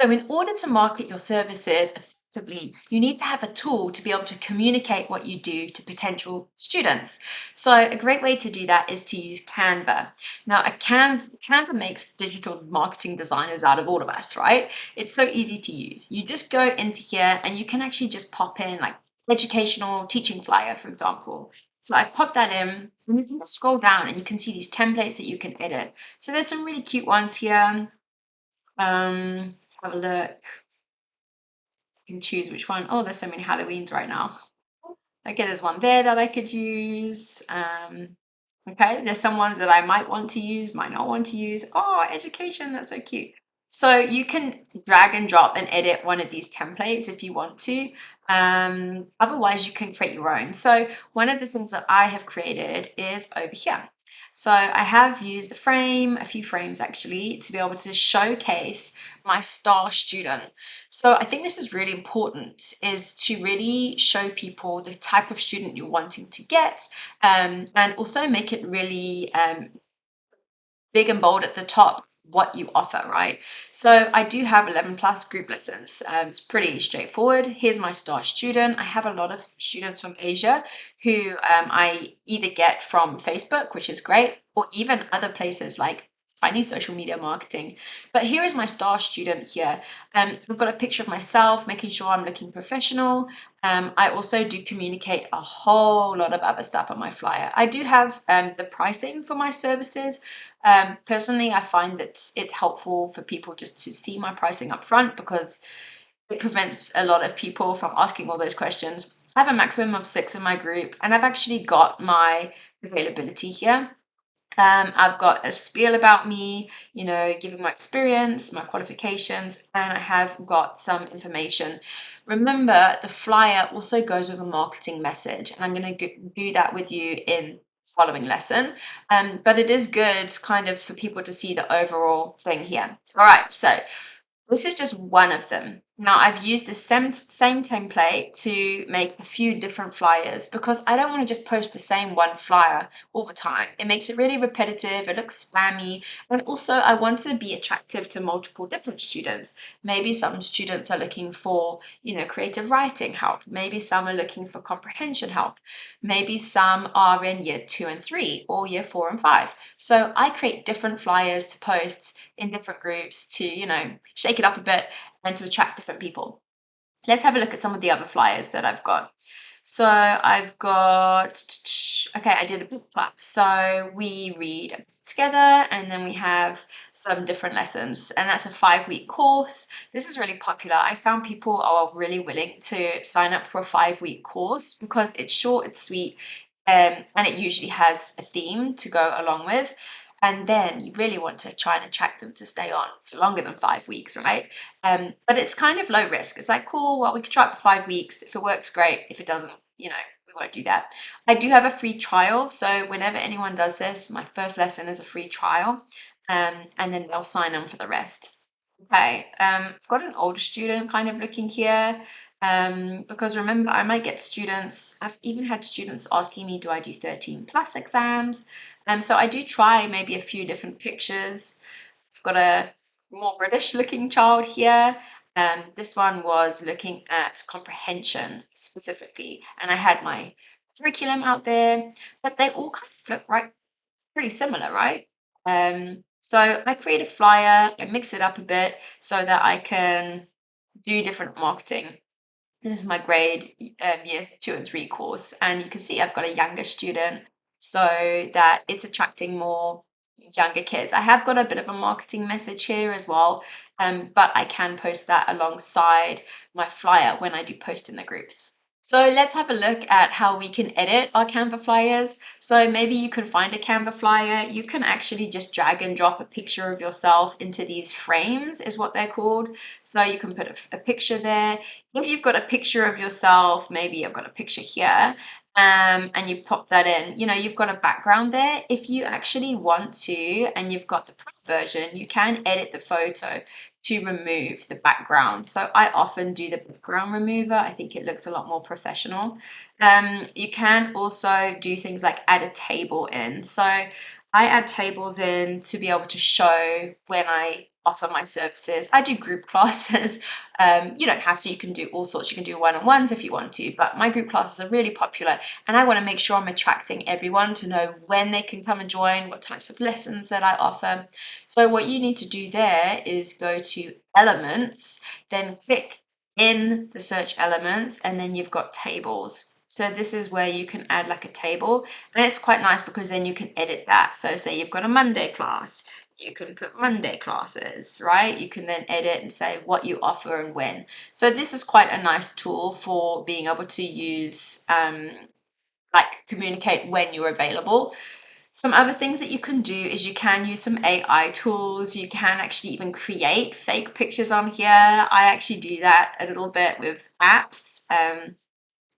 So, in order to market your services effectively, you need to have a tool to be able to communicate what you do to potential students. So, a great way to do that is to use Canva. Now, Canva makes digital marketing designers out of all of us, right? It's so easy to use. You just go into here and you can actually just pop in like educational teaching flyer, for example. So I pop that in, and you can just scroll down and you can see these templates that you can edit. So there's some really cute ones here. Let's have a look. You can choose which one. Oh, there's so many Halloweens right now. Okay, there's one there that I could use. Okay, there's some ones that I might want to use, might not want to use. Oh, education, that's so cute. So you can drag and drop and edit one of these templates if you want to. Otherwise, you can create your own. So one of the things that I have created is over here. So I have used a few frames actually, to be able to showcase my star student. So I think this is really important, is to really show people the type of student you're wanting to get, and also make it really big and bold at the top what you offer, right? So I do have 11 plus group lessons. It's pretty straightforward. Here's my star student. I have a lot of students from Asia who I either get from Facebook, which is great, or even other places like Chinese social media marketing. But here is my star student here. I've got a picture of myself, making sure I'm looking professional. I also do communicate a whole lot of other stuff on my flyer. I do have the pricing for my services. Personally, I find that it's helpful for people just to see my pricing up front because it prevents a lot of people from asking all those questions. I have a maximum of 6 in my group, and I've actually got my availability here. I've got a spiel about me, giving my experience, my qualifications, and I have got some information. Remember, the flyer also goes with a marketing message, and I'm going to do that with you in following lesson. But it is good kind of for people to see the overall thing here. All right, so this is just one of them. Now, I've used the same template to make a few different flyers because I don't want to just post the same one flyer all the time. It makes it really repetitive, it looks spammy, and also I want to be attractive to multiple different students. Maybe some students are looking for, creative writing help. Maybe some are looking for comprehension help. Maybe some are in year 2 and 3 or year 4 and 5. So I create different flyers to post in different groups to, shake it up a bit and to attract different people. Let's have a look at some of the other flyers that I've got. So I've got, okay, I did a book club. So we read together and then we have some different lessons, and that's a 5-week course. This is really popular. I found people are really willing to sign up for a 5-week course because it's short, it's sweet, and it usually has a theme to go along with. And then you really want to try and attract them to stay on for longer than 5 weeks, right? But it's kind of low risk. It's like, cool, well, we could try it for 5 weeks. If it works, great. If it doesn't, we won't do that. I do have a free trial. So whenever anyone does this, my first lesson is a free trial. And then they'll sign on for the rest. Okay, I've got an older student kind of looking here, because remember, I might get students, I've even had students asking me, do I do 13 plus exams? So I do try maybe a few different pictures. I've got a more British looking child here. This one was looking at comprehension specifically, and I had my curriculum out there, but they all kind of look pretty similar, right? So I create a flyer, I mix it up a bit so that I can do different marketing. This is my grade year 2 and 3 course, and you can see I've got a younger student so that it's attracting more younger kids. I have got a bit of a marketing message here as well, but I can post that alongside my flyer when I do post in the groups. So let's have a look at how we can edit our Canva flyers. So maybe you can find a Canva flyer. You can actually just drag and drop a picture of yourself into these frames, is what they're called. So you can put a picture there. If you've got a picture of yourself, maybe I've got a picture here, and you pop that in, you've got a background there. If you actually want to, and you've got the pro version, you can edit the photo to remove the background. So I often do the background remover. I think it looks a lot more professional. You can also do things like add a table in. So I add tables in to be able to show when I offer my services. I do group classes. You don't have to, you can do all sorts. You can do one-on-ones if you want to, but my group classes are really popular and I want to make sure I'm attracting everyone to know when they can come and join, what types of lessons that I offer. So what you need to do there is go to Elements, then click in the search elements, and then you've got tables. So this is where you can add like a table, and it's quite nice because then you can edit that. So say you've got a Monday class, you can put Monday classes, right? You can then edit and say what you offer and when. So this is quite a nice tool for being able to use, like communicate when you're available. Some other things that you can do is you can use some AI tools. You can actually even create fake pictures on here. I actually do that a little bit with apps.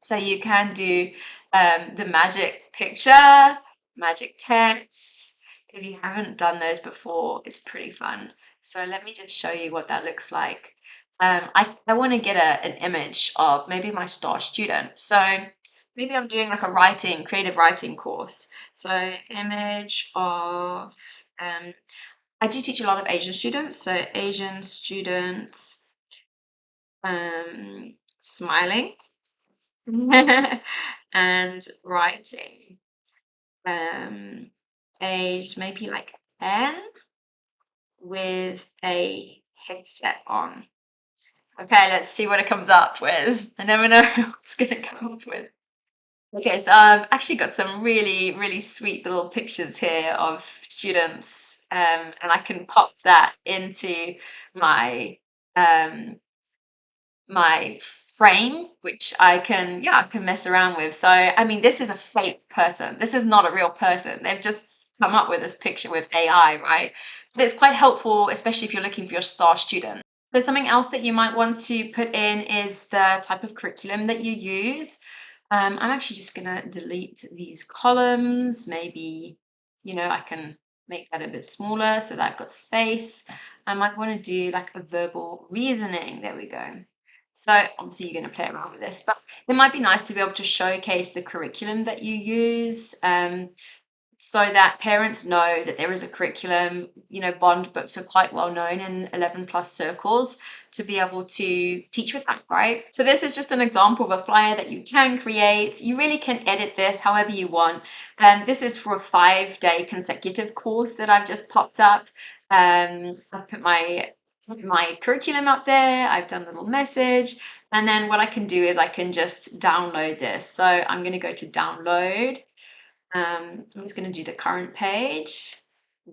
So you can do the magic picture, magic text. If you haven't done those before, it's pretty fun. So let me just show you what that looks like. I want to get an image of maybe my star student. So maybe I'm doing like a creative writing course. So image of, I do teach a lot of Asian students. So Asian students smiling and writing. Aged maybe like 10 with a headset on. Okay, let's see what it comes up with. I never know what it's gonna come up with. Okay, so I've actually got some really, really sweet little pictures here of students, and I can pop that into my um, my frame, which I can mess around with. So, I mean, this is a fake person. This is not a real person. They've just come up with this picture with AI, right? But it's quite helpful, especially if you're looking for your star student. So something else that you might want to put in is the type of curriculum that you use. I'm actually just gonna delete these columns. Maybe, I can make that a bit smaller so that I've got space. I might want to do like a verbal reasoning. There we go. So obviously you're going to play around with this, but it might be nice to be able to showcase the curriculum that you use, so that parents know that there is a curriculum. Bond books are quite well known in 11 plus circles to be able to teach with that, right? So this is just an example of a flyer that you can create. You really can edit this however you want. This is for a 5-day consecutive course that I've just popped up. I've put my curriculum up there. I've done a little message, and then what I can do is I can just download this. So I'm going to go to download. I'm just going to do the current page.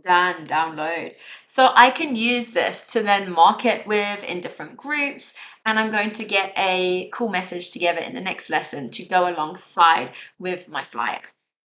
Done, download. So I can use this to then market with in different groups, and I'm going to get a cool message together in the next lesson to go alongside with my flyer.